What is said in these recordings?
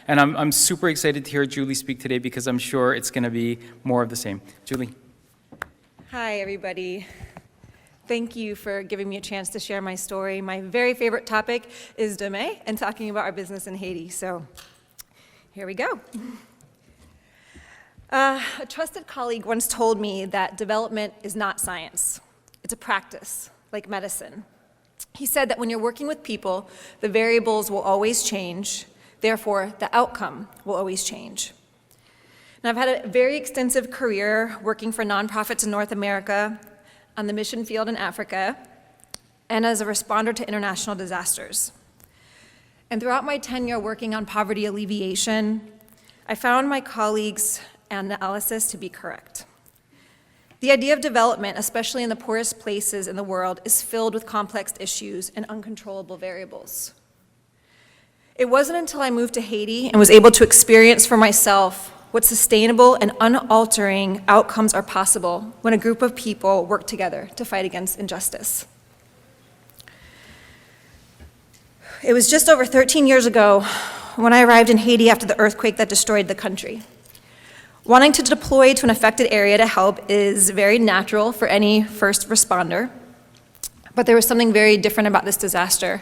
And I'm super excited to hear Julie speak today because I'm sure it's going to be more of the same. Julie. Hi, everybody. Thank you for giving me a chance to share my story. My very favorite topic is deme and talking about our business in Haiti. So here we go. A trusted colleague once told me that development is not science. It's a practice, like medicine. He said that when you're working with people, the variables will always change. Therefore, the outcome will always change. And I've had a very extensive career working for nonprofits in North America, on the mission field in Africa, and as a responder to international disasters. And throughout my tenure working on poverty alleviation, I found my colleagues' analysis to be correct. The idea of development, especially in the poorest places in the world, is filled with complex issues and uncontrollable variables. It wasn't until I moved to Haiti and was able to experience for myself what sustainable and unaltering outcomes are possible when a group of people work together to fight against injustice. It was just over 13 years ago when I arrived in Haiti after the earthquake that destroyed the country. Wanting to deploy to an affected area to help is very natural for any first responder, but there was something very different about this disaster,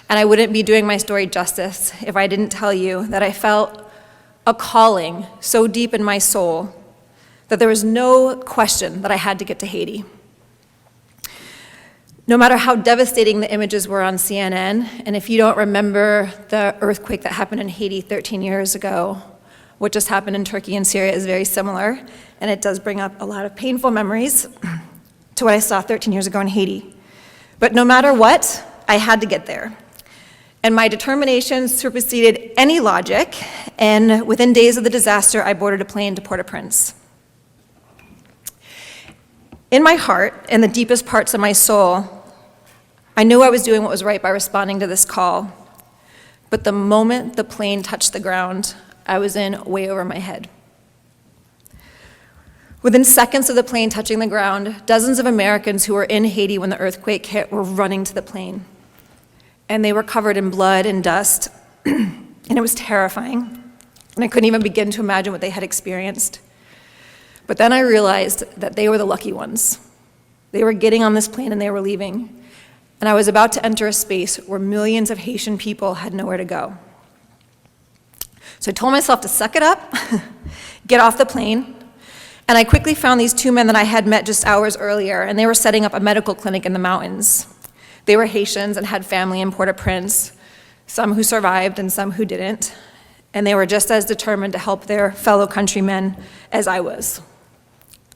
and I wouldn't be doing my story justice if I didn't tell you that I felt a calling so deep in my soul that there was no question that I had to get to Haiti. No matter how devastating the images were on CNN, and if you don't remember the earthquake that happened in Haiti 13 years ago, what just happened in Turkey and Syria is very similar, and it does bring up a lot of painful memories to what I saw 13 years ago in Haiti. But no matter what, I had to get there. And my determination superseded any logic, and within days of the disaster, I boarded a plane to Port-au-Prince. In my heart, in the deepest parts of my soul, I knew I was doing what was right by responding to this call. But the moment the plane touched the ground, I was in way over my head. Within seconds of the plane touching the ground, dozens of Americans who were in Haiti when the earthquake hit were running to the plane. And they were covered in blood and dust, and it was terrifying. And I couldn't even begin to imagine what they had experienced. But then I realized that they were the lucky ones. They were getting on this plane and they were leaving. And I was about to enter a space where millions of Haitian people had nowhere to go. So I told myself to suck it up, get off the plane, and I quickly found these two men that I had met just hours earlier, and they were setting up a medical clinic in the mountains. They were Haitians and had family in Port-au-Prince, some who survived and some who didn't, and they were just as determined to help their fellow countrymen as I was.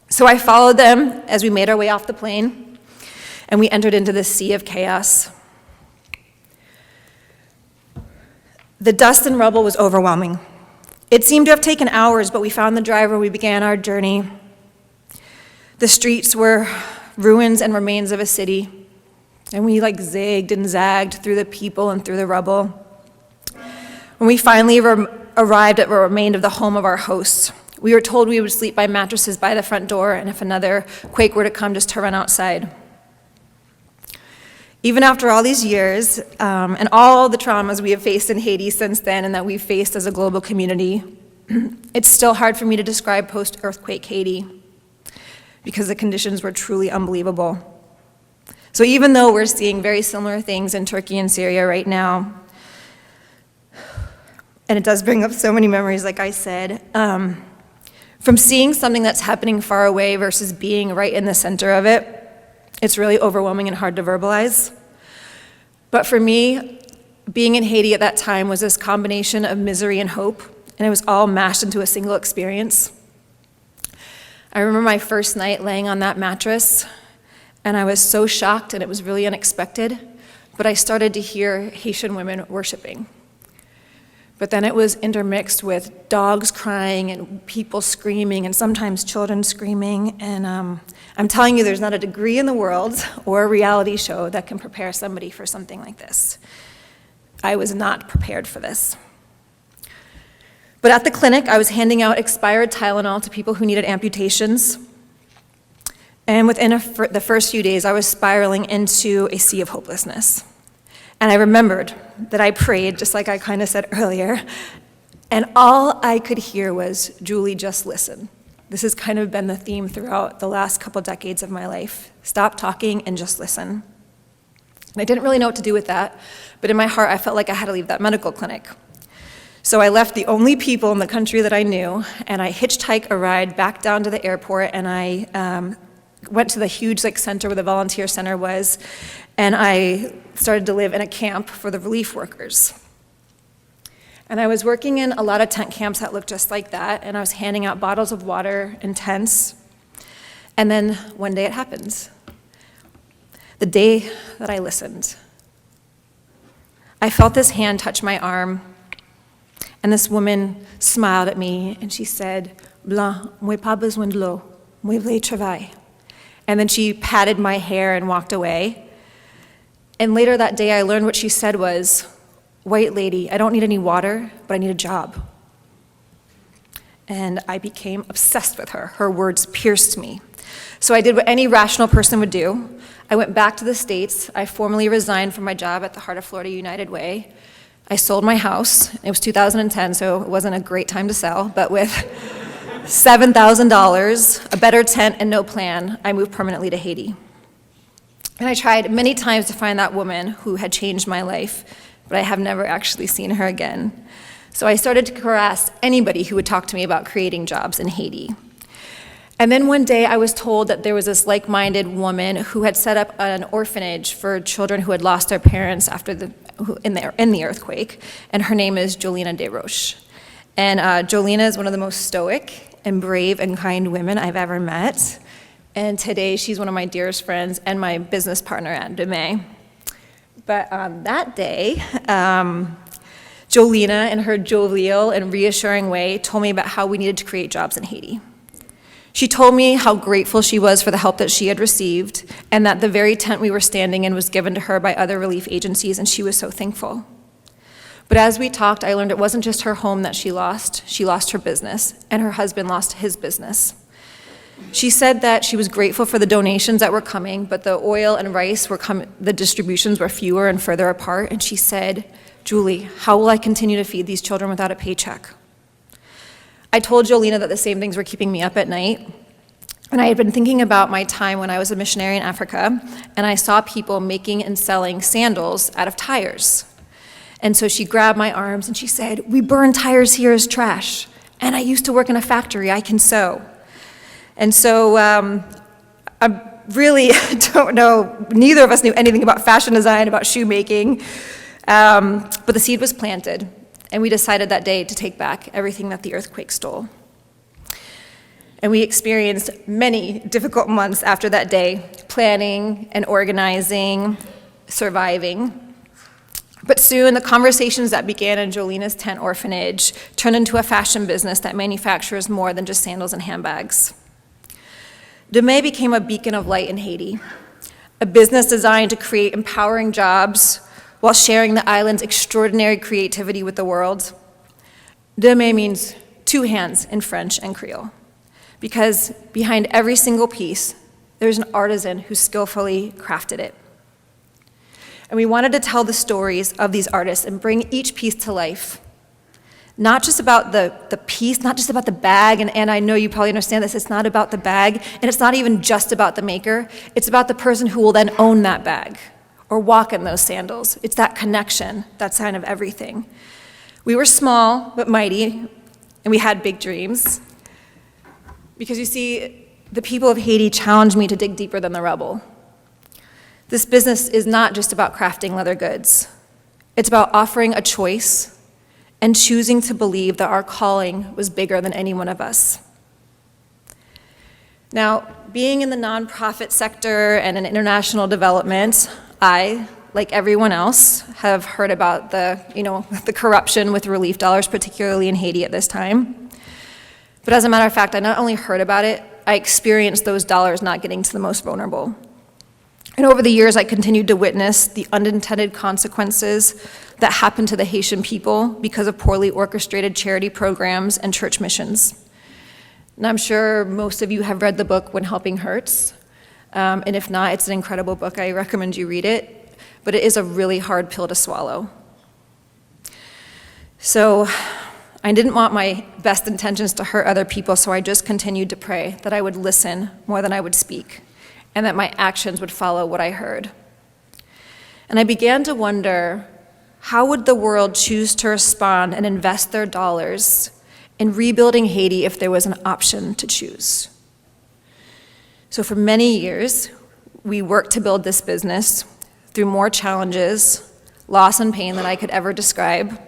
So I followed them as we made our way off the plane, and we entered into this sea of chaos. The dust and rubble was overwhelming. It seemed to have taken hours, but we found the driver, we began our journey. The streets were ruins and remains of a city, and we zigged and zagged through the people and through the rubble. When we finally arrived at what remained of the home of our hosts, we were told we would sleep by mattresses by the front door, and if another quake were to come, just to run outside. Even after all these years, and all the traumas we have faced in Haiti since then and that we've faced as a global community, it's still hard for me to describe post-earthquake Haiti because the conditions were truly unbelievable. So even though we're seeing very similar things in Turkey and Syria right now, and it does bring up so many memories, like I said, from seeing something that's happening far away versus being right in the center of it, it's really overwhelming and hard to verbalize. But for me, being in Haiti at that time was this combination of misery and hope, and it was all mashed into a single experience. I remember my first night laying on that mattress, and I was so shocked, and it was really unexpected, but I started to hear Haitian women worshiping. But then it was intermixed with dogs crying and people screaming and sometimes children screaming. And I'm telling you, there's not a degree in the world or a reality show that can prepare somebody for something like this. I was not prepared for this. But at the clinic, I was handing out expired Tylenol to people who needed amputations. And within the first few days, I was spiraling into a sea of hopelessness. And I remembered that I prayed, just like I kind of said earlier, And all I could hear was, Julie, just listen. This has kind of been the theme throughout the last couple decades of my life. Stop talking and just listen. And I didn't really know what to do with that, but in my heart, I felt like I had to leave that medical clinic. So I left the only people in the country that I knew, and I hitchhiked a ride back down to the airport, and I went to the huge center where the volunteer center was, and I started to live in a camp for the relief workers. And I was working in a lot of tent camps that looked just like that, and I was handing out bottles of water and tents. And then one day it happens. The day that I listened. I felt this hand touch my arm, and this woman smiled at me, and she said, "Blanc, moi pas besoin de l'eau, moi voulais travail." And then she patted my hair and walked away. And later that day I learned what she said was, "White lady, I don't need any water, but I need a job." And I became obsessed with her. Her words pierced me. So I did what any rational person would do. I went back to the States. I formally resigned from my job at the Heart of Florida United Way. I sold my house. It was 2010, so it wasn't a great time to sell, but with $7,000, a better tent, and no plan, I moved permanently to Haiti. And I tried many times to find that woman who had changed my life, but I have never actually seen her again. So I started to harass anybody who would talk to me about creating jobs in Haiti. And then one day I was told that there was this like-minded woman who had set up an orphanage for children who had lost their parents in the earthquake, and her name is Jolina Desroches. And Jolina is one of the most stoic and brave and kind women I've ever met. And today she's one of my dearest friends and my business partner at Deme. But on that day, Jolina, in her jovial and reassuring way, told me about how we needed to create jobs in Haiti. She told me how grateful she was for the help that she had received, and that the very tent we were standing in was given to her by other relief agencies, and she was so thankful. But as we talked, I learned it wasn't just her home that she lost her business, and her husband lost his business. She said that she was grateful for the donations that were coming, but the oil and rice the distributions were fewer and further apart, and she said, "Julie, how will I continue to feed these children without a paycheck?" I told Jolina that the same things were keeping me up at night, and I had been thinking about my time when I was a missionary in Africa, and I saw people making and selling sandals out of tires. And so she grabbed my arms and she said, "We burn tires here as trash, and I used to work in a factory, I can sew." And so I really don't know, neither of us knew anything about fashion design, about shoemaking, but the seed was planted. And we decided that day to take back everything that the earthquake stole. And we experienced many difficult months after that day, planning and organizing, surviving. But soon, the conversations that began in Jolina's tent orphanage turned into a fashion business that manufactures more than just sandals and handbags. Deme became a beacon of light in Haiti, a business designed to create empowering jobs while sharing the island's extraordinary creativity with the world. Deme means two hands in French and Creole, because behind every single piece, there's an artisan who skillfully crafted it. And we wanted to tell the stories of these artists and bring each piece to life. Not just about the piece, not just about the bag, and I know you probably understand this, it's not about the bag, and it's not even just about the maker, it's about the person who will then own that bag or walk in those sandals. It's that connection, that sign of everything. We were small but mighty, and we had big dreams. Because you see, the people of Haiti challenged me to dig deeper than the rubble. This business is not just about crafting leather goods. It's about offering a choice and choosing to believe that our calling was bigger than any one of us. Now, being in the nonprofit sector and in international development, I, like everyone else, have heard about the corruption with relief dollars, particularly in Haiti at this time. But as a matter of fact, I not only heard about it, I experienced those dollars not getting to the most vulnerable. And over the years, I continued to witness the unintended consequences that happened to the Haitian people because of poorly orchestrated charity programs and church missions. And I'm sure most of you have read the book When Helping Hurts. And if not, it's an incredible book. I recommend you read it. But it is a really hard pill to swallow. So I didn't want my best intentions to hurt other people, so I just continued to pray that I would listen more than I would speak, and that my actions would follow what I heard. And I began to wonder, how would the world choose to respond and invest their dollars in rebuilding Haiti if there was an option to choose? So for many years, we worked to build this business through more challenges, loss and pain than I could ever describe.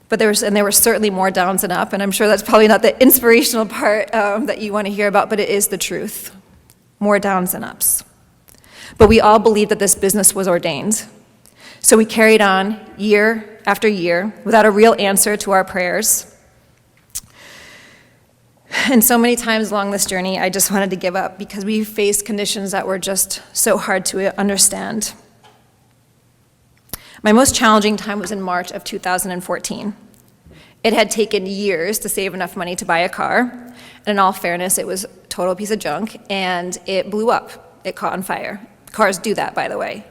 But there were certainly more downs than up, and I'm sure that's probably not the inspirational part that you want to hear about, but it is the truth. More downs than ups. But we all believed that this business was ordained. So we carried on year after year without a real answer to our prayers. And so many times along this journey, I just wanted to give up because we faced conditions that were just so hard to understand. My most challenging time was in March of 2014. It had taken years to save enough money to buy a car, and in all fairness, it was a total piece of junk, and it blew up. It caught on fire. Cars do that, by the way.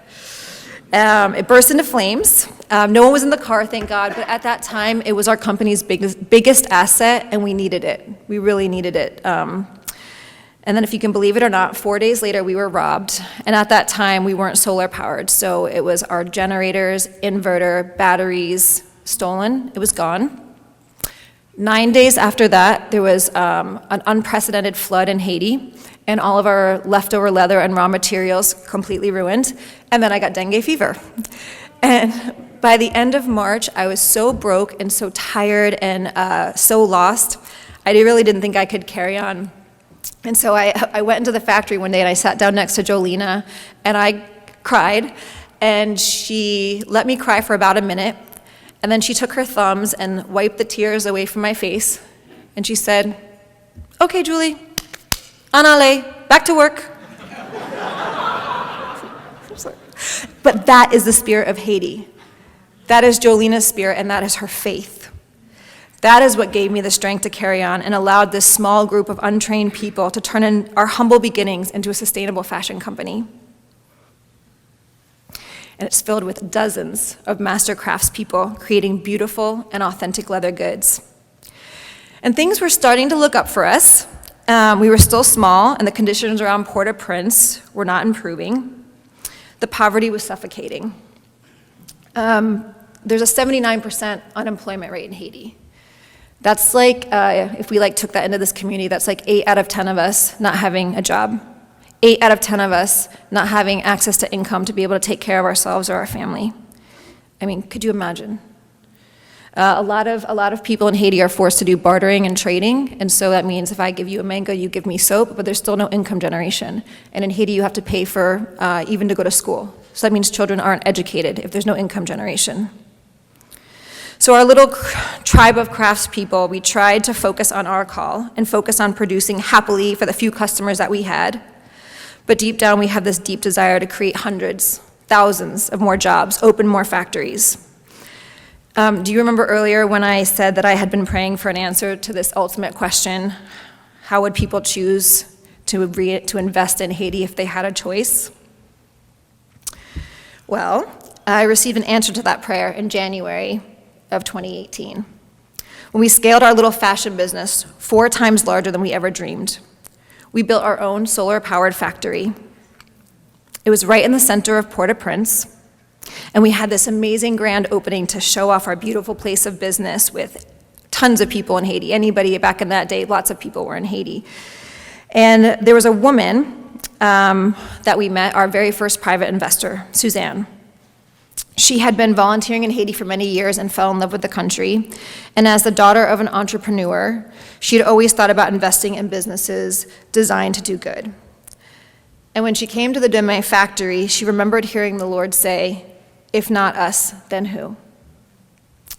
It burst into flames. No one was in the car, thank God, but at that time, it was our company's biggest asset, and we needed it. We really needed it. And then if you can believe it or not, 4 days later, we were robbed. And at that time, we weren't solar powered. So it was our generators, inverter, batteries stolen. It was gone. 9 days after that, there was an unprecedented flood in Haiti, and all of our leftover leather and raw materials completely ruined. And then I got dengue fever. And by the end of March, I was so broke and so tired and so lost, I really didn't think I could carry on. And so I went into the factory one day and I sat down next to Jolina and I cried, and she let me cry for about a minute, and then she took her thumbs and wiped the tears away from my face, and she said, "Okay, Julie, anale, back to work." But that is the spirit of Haiti. That is Jolina's spirit, and that is her faith. That is what gave me the strength to carry on and allowed this small group of untrained people to turn in our humble beginnings into a sustainable fashion company. And it's filled with dozens of master craftspeople creating beautiful and authentic leather goods. And things were starting to look up for us. We were still small, and the conditions around Port-au-Prince were not improving. The poverty was suffocating. There's a 79% unemployment rate in Haiti. That's like, if we took that into this community, that's like 8 out of 10 of us not having a job. 8 out of 10 of us not having access to income to be able to take care of ourselves or our family. I mean, could you imagine? A lot of people in Haiti are forced to do bartering and trading, and so that means if I give you a mango, you give me soap, but there's still no income generation. And in Haiti, you have to pay for even to go to school. So that means children aren't educated if there's no income generation. So our little tribe of craftspeople, we tried to focus on our call and focus on producing happily for the few customers that we had. But deep down, we have this deep desire to create hundreds, thousands of more jobs, open more factories. Do you remember earlier when I said that I had been praying for an answer to this ultimate question? How would people choose to invest in Haiti if they had a choice? Well, I received an answer to that prayer in January of 2018, when we scaled our little fashion business 4 times larger than we ever dreamed. We built our own solar-powered factory. It was right in the center of Port-au-Prince, and we had this amazing grand opening to show off our beautiful place of business with tons of people in Haiti. Anybody back in that day, lots of people were in Haiti. And there was a woman that we met, our very first private investor, Suzanne. She had been volunteering in Haiti for many years and fell in love with the country. And as the daughter of an entrepreneur, she had always thought about investing in businesses designed to do good. And when she came to the Deme factory, she remembered hearing the Lord say, "If not us, then who?"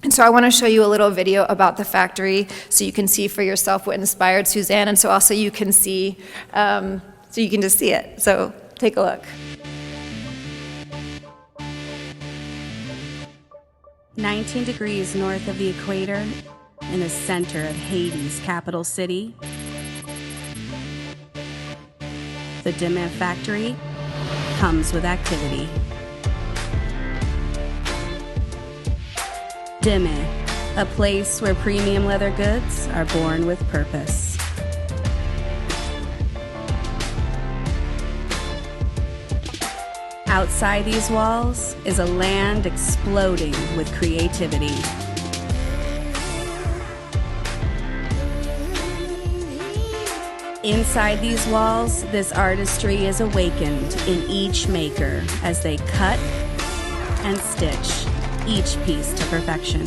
And so I want to show you a little video about the factory so you can see for yourself what inspired Suzanne, and so also you can see, so you can just see it. So take a look. 19 degrees north of the equator, in the center of Haiti's capital city, the Deme factory comes with activity. Deme, a place where premium leather goods are born with purpose. Outside these walls is a land exploding with creativity. Inside these walls, this artistry is awakened in each maker as they cut and stitch each piece to perfection.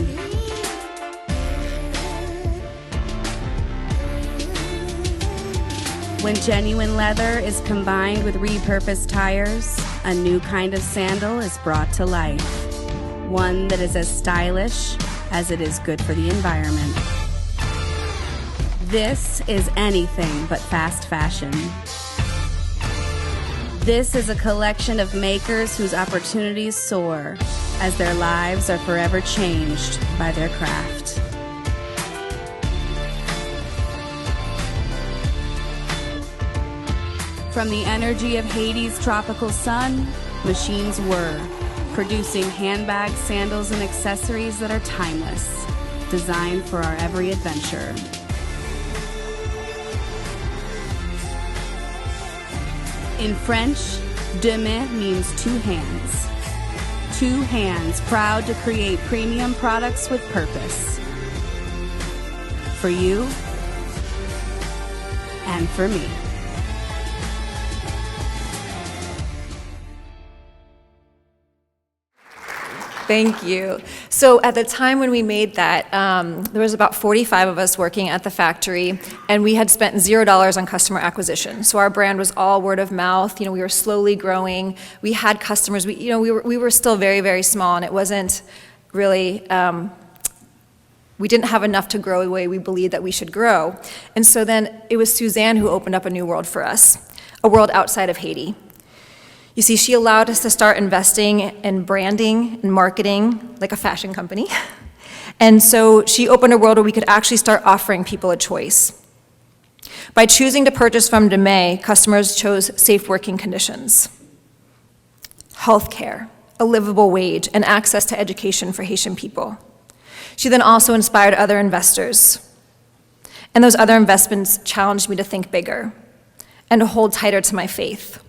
When genuine leather is combined with repurposed tires, a new kind of sandal is brought to life. One that is as stylish as it is good for the environment. This is anything but fast fashion. This is a collection of makers whose opportunities soar as their lives are forever changed by their craft. From the energy of Haiti's tropical sun, machines whir, producing handbags, sandals, and accessories that are timeless, designed for our every adventure. In French, deux mains means two hands. Two hands proud to create premium products with purpose. For you and for me. Thank you. So at the time when we made that, there was about 45 of us working at the factory, and we had spent $0 on customer acquisition. So our brand was all word of mouth. We were slowly growing. We had customers. We were still very, very small, and it wasn't really. We didn't have enough to grow the way we believed that we should grow. And so then it was Suzanne who opened up a new world for us, a world outside of Haiti. You see, she allowed us to start investing in branding and marketing like a fashion company. And so she opened a world where we could actually start offering people a choice. By choosing to purchase from Demay, customers chose safe working conditions, healthcare, a livable wage, and access to education for Haitian people. She then also inspired other investors. And those other investments challenged me to think bigger and to hold tighter to my faith.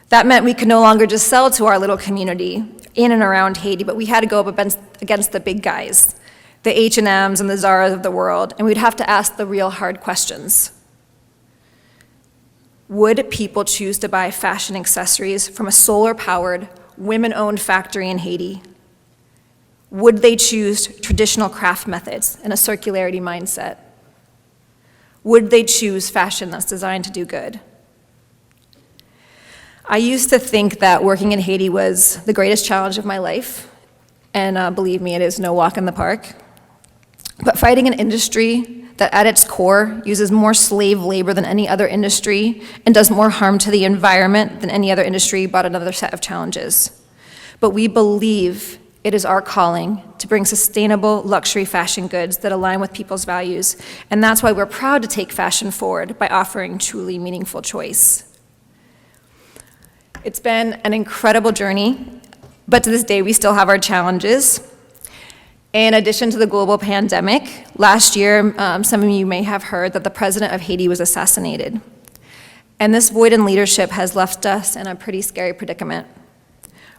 That meant we could no longer just sell to our little community in and around Haiti, but we had to go up against the big guys, the H&Ms and the Zaras of the world, and we'd have to ask the real hard questions. Would people choose to buy fashion accessories from a solar-powered, women-owned factory in Haiti? Would they choose traditional craft methods and a circularity mindset? Would they choose fashion that's designed to do good? I used to think that working in Haiti was the greatest challenge of my life, and believe me, it is no walk in the park. But fighting an industry that at its core uses more slave labor than any other industry and does more harm to the environment than any other industry brought another set of challenges. But we believe it is our calling to bring sustainable luxury fashion goods that align with people's values, and that's why we're proud to take fashion forward by offering truly meaningful choice. It's been an incredible journey, but to this day, we still have our challenges. In addition to the global pandemic, last year, some of you may have heard that the president of Haiti was assassinated. And this void in leadership has left us in a pretty scary predicament,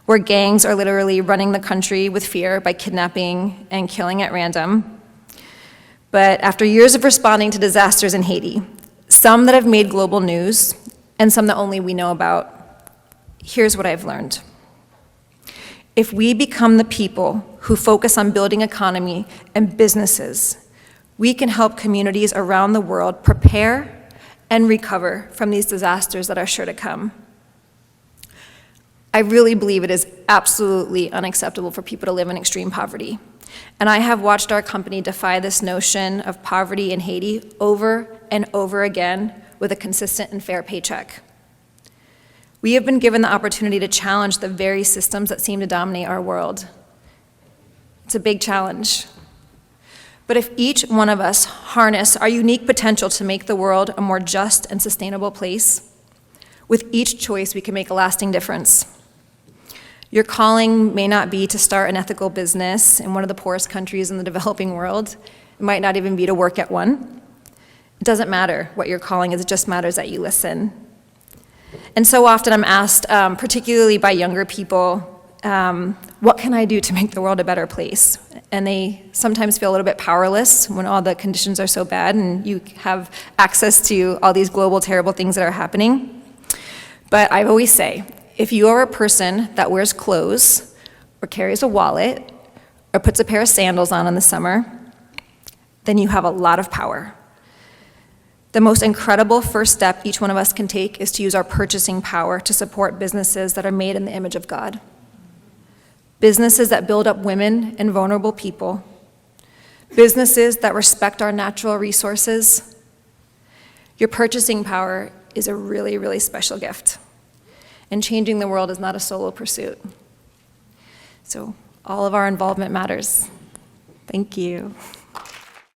where gangs are literally running the country with fear by kidnapping and killing at random. But after years of responding to disasters in Haiti, some that have made global news, and some that only we know about, here's what I've learned. If we become the people who focus on building economy and businesses, we can help communities around the world prepare and recover from these disasters that are sure to come. I really believe it is absolutely unacceptable for people to live in extreme poverty. And I have watched our company defy this notion of poverty in Haiti over and over again with a consistent and fair paycheck. We have been given the opportunity to challenge the very systems that seem to dominate our world. It's a big challenge. But if each one of us harness our unique potential to make the world a more just and sustainable place, with each choice we can make a lasting difference. Your calling may not be to start an ethical business in one of the poorest countries in the developing world. It might not even be to work at one. It doesn't matter what your calling is, it just matters that you listen. And so often I'm asked, particularly by younger people, what can I do to make the world a better place? And they sometimes feel a little bit powerless when all the conditions are so bad and you have access to all these global terrible things that are happening. But I always say, if you are a person that wears clothes or carries a wallet or puts a pair of sandals on in the summer, then you have a lot of power. The most incredible first step each one of us can take is to use our purchasing power to support businesses that are made in the image of God. Businesses that build up women and vulnerable people. Businesses that respect our natural resources. Your purchasing power is a really, really special gift. And changing the world is not a solo pursuit. So all of our involvement matters. Thank you.